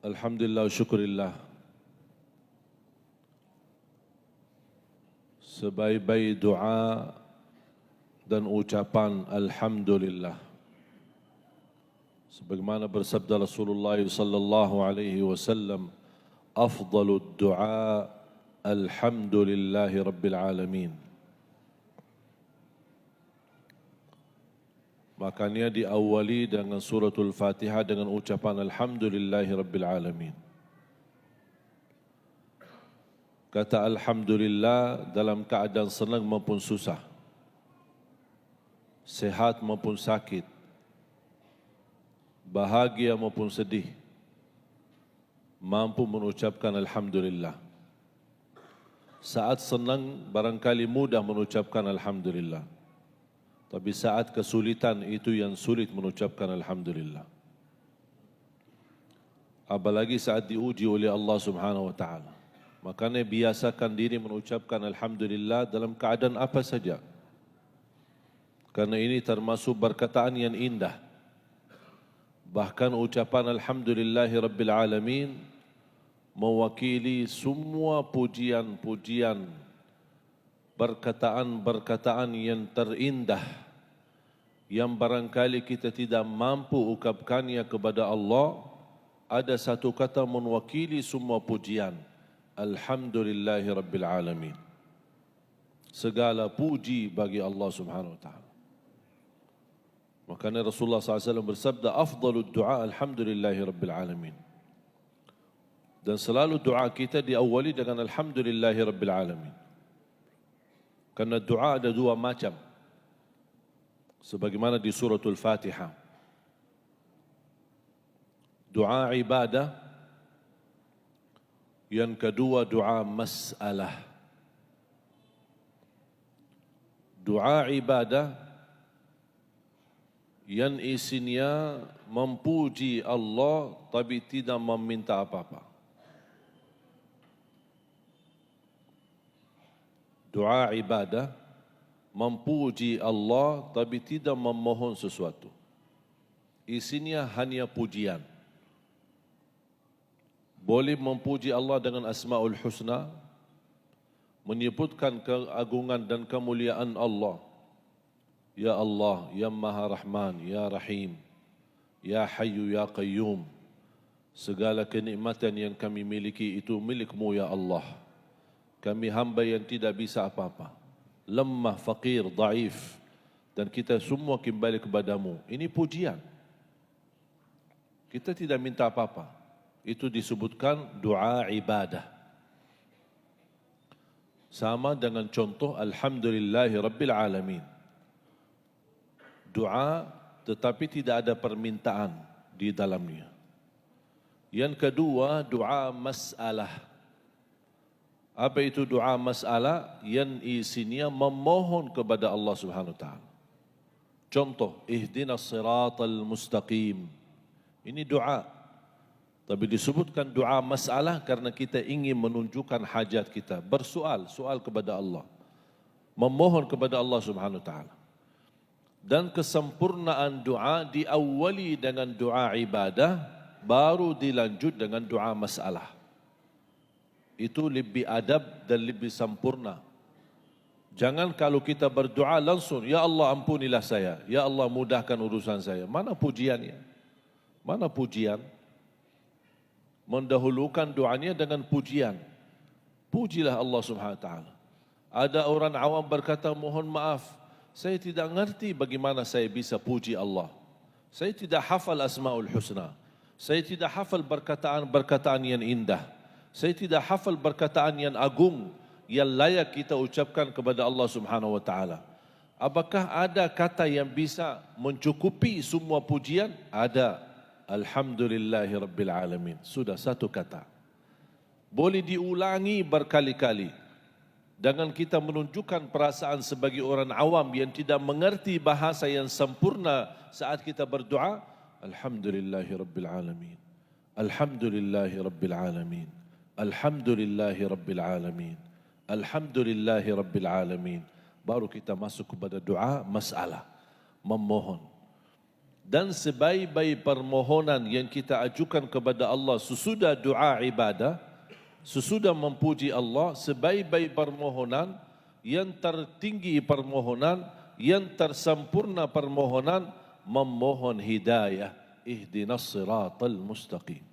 Alhamdulillah, syukurillah. Sebaik-baik doa dan ucapan Alhamdulillah. Sebagaimana bersabda Rasulullah sallallahu alaihi wasallam, afdalud du'a alhamdulillahi rabbil alamin. Makanya diawali dengan suratul Fatihah dengan ucapan Alhamdulillahi Rabbil Alamin. Kata Alhamdulillah dalam keadaan senang maupun susah, sehat maupun sakit, bahagia maupun sedih, mampu mengucapkan Alhamdulillah. Saat senang barangkali mudah mengucapkan Alhamdulillah. Tapi saat kesulitan itu yang sulit mengucapkan Alhamdulillah. Apalagi saat diuji oleh Allah Subhanahu wa taala. Makanya biasakan diri mengucapkan Alhamdulillah dalam keadaan apa saja. Karena ini termasuk perkataan yang indah. Bahkan ucapan Alhamdulillahi Rabbil Alamin mewakili semua pujian-pujian, perkataan-perkataan yang terindah yang barangkali kita tidak mampu ungkapkannya kepada Allah. Ada satu kata mewakili semua pujian, Alhamdulillahi Rabbil Alamin. Segala puji bagi Allah Subhanahu wa taala. Makanya Rasulullah SAW bersabda, afdalud du'a alhamdulillahi Rabbil Alamin. Dan selalu doa kita diawali dengan Alhamdulillahi Rabbil Alamin. Karena doa ada dua macam. Sebagaimana di suratul Fatihah. Doa ibadah. Yang kedua doa masalah. Doa ibadah yang isinya memuji Allah tapi tidak meminta apa-apa. Doa ibadah memuji Allah tapi tidak memohon sesuatu. Isinya hanya pujian. Boleh memuji Allah dengan Asmaul Husna, menyebutkan keagungan dan kemuliaan Allah. Ya Allah, Ya Maha Rahman, Ya Rahim, Ya Hayyu, Ya Qayyum. Segala kenikmatan yang kami miliki itu milik-Mu ya Allah. Kami hamba yang tidak bisa apa-apa, lemah, fakir, daif, dan kita semua kembali kepadamu. Ini pujian. Kita tidak minta apa-apa. Itu disebutkan doa ibadah. Sama dengan contoh Alhamdulillahi Rabbil Alamin. Doa tetapi tidak ada permintaan di dalamnya. Yang kedua, doa masalah. Apa itu doa masalah? Yang isinya memohon kepada Allah Subhanahu wa taala. Contoh, ihdinas siratal mustaqim. Ini doa. Tapi disebutkan doa masalah karena kita ingin menunjukkan hajat kita, soal kepada Allah. Memohon kepada Allah Subhanahu wa taala. Dan kesempurnaan doa diawali dengan doa ibadah, baru dilanjut dengan doa masalah. Itu lebih adab dan lebih sempurna. Jangan kalau kita berdoa langsung, Ya Allah ampunilah saya, Ya Allah mudahkan urusan saya. Mana pujiannya? Mana pujian? Mendahulukan doanya dengan pujian. Pujilah Allah Subhanahu wa taala. Ada orang awam berkata, mohon maaf, saya tidak mengerti bagaimana saya bisa puji Allah. Saya tidak hafal Asmaul Husna. Saya tidak hafal perkataan-perkataan yang indah. Saya tidak hafal perkataan yang agung yang layak kita ucapkan kepada Allah Subhanahu wa taala. Apakah ada kata yang bisa mencukupi semua pujian? Ada. Alhamdulillahi Rabbil Alamin. Sudah satu kata. Boleh diulangi berkali-kali. Dengan kita menunjukkan perasaan sebagai orang awam yang tidak mengerti bahasa yang sempurna saat kita berdoa. Alhamdulillahi Rabbil Alamin. Alhamdulillahi Rabbil Alamin. Alhamdulillahi Rabbil Alamin. Alhamdulillahi Rabbil Alamin. Baru kita masuk kepada doa masalah. Memohon. Dan sebaik-baik permohonan yang kita ajukan kepada Allah sesudah doa ibadah, sesudah memuji Allah, sebaik-baik permohonan, yang tertinggi permohonan, yang tersempurna permohonan, memohon hidayah. Ihdinas siratal mustaqim.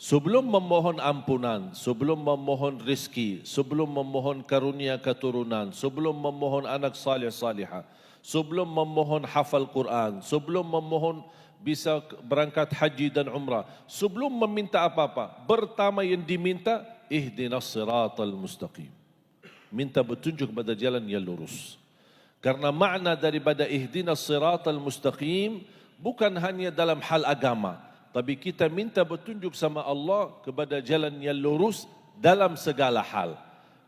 Sebelum memohon ampunan, sebelum memohon rezeki, sebelum memohon karunia keturunan, sebelum memohon anak salih salihah, sebelum memohon hafal Quran, sebelum memohon bisa berangkat haji dan umrah, sebelum meminta apa-apa, pertama yang diminta, ihdinas siratal mustaqim. Minta petunjuk pada jalan yang lurus. Karena makna daripada ihdinas siratal mustaqim bukan hanya dalam hal agama, tapi kita minta petunjuk sama Allah kepada jalan yang lurus dalam segala hal.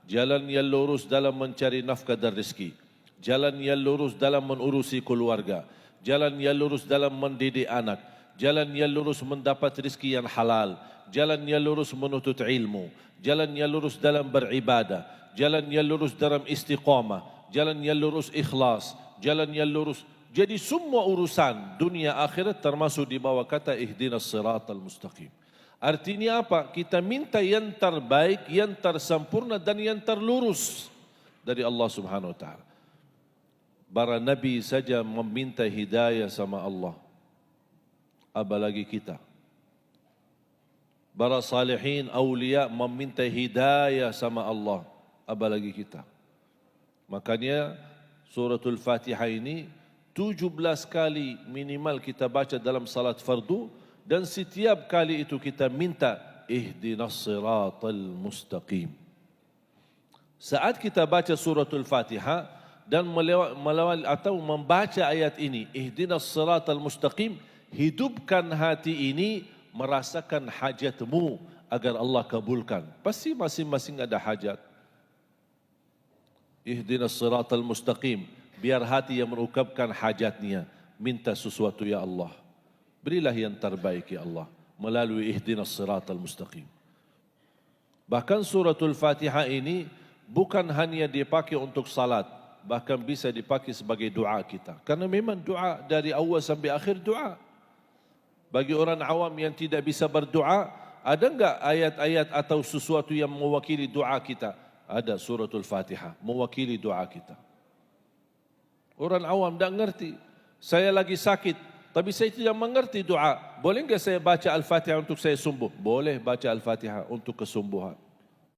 Jalan yang lurus dalam mencari nafkah dan rezeki. Jalan yang lurus dalam mengurusi keluarga. Jalan yang lurus dalam mendidik anak. Jalan yang lurus mendapat rezeki yang halal. Jalan yang lurus menuntut ilmu. Jalan yang lurus dalam beribadah. Jalan yang lurus dalam istiqamah. Jalan yang lurus ikhlas. Jalan yang lurus. Jadi semua urusan dunia akhirat termasuk di bawah kata ihdinas siratal mustaqim. Artinya apa? Kita minta yang terbaik, yang tersempurna dan yang terlurus dari Allah Subhanahu wa taala. Para nabi saja meminta hidayah sama Allah. Apalagi kita. Para salihin awliya meminta hidayah sama Allah. Apalagi kita. Makanya suratul Fatihah ini 17 kali minimal kita baca dalam salat fardu, dan setiap kali itu kita minta ihdinas siratal mustaqim. Saat kita baca suratul Fatihah dan melawal atau membaca ayat ini, ihdinas siratal mustaqim, hidupkan hati ini merasakan hajatmu agar Allah kabulkan. Pasti masing-masing ada hajat. Ihdinas siratal mustaqim. Biar hati yang mengungkapkan hajatnya, minta sesuatu ya Allah. Berilah yang terbaik ya Allah melalui ihdinas siratal mustaqim. Bahkan suratul Fatihah ini bukan hanya dipakai untuk salat, bahkan bisa dipakai sebagai doa kita. Karena memang doa dari awal sampai akhir doa. Bagi orang awam yang tidak bisa berdoa, ada enggak ayat-ayat atau sesuatu yang mewakili doa kita? Ada suratul Fatihah mewakili doa kita. Orang awam tak ngerti. Saya lagi sakit, tapi saya tidak mengerti doa. Boleh enggak saya baca Al-Fatihah untuk saya sembuh? Boleh baca Al-Fatihah untuk kesembuhan.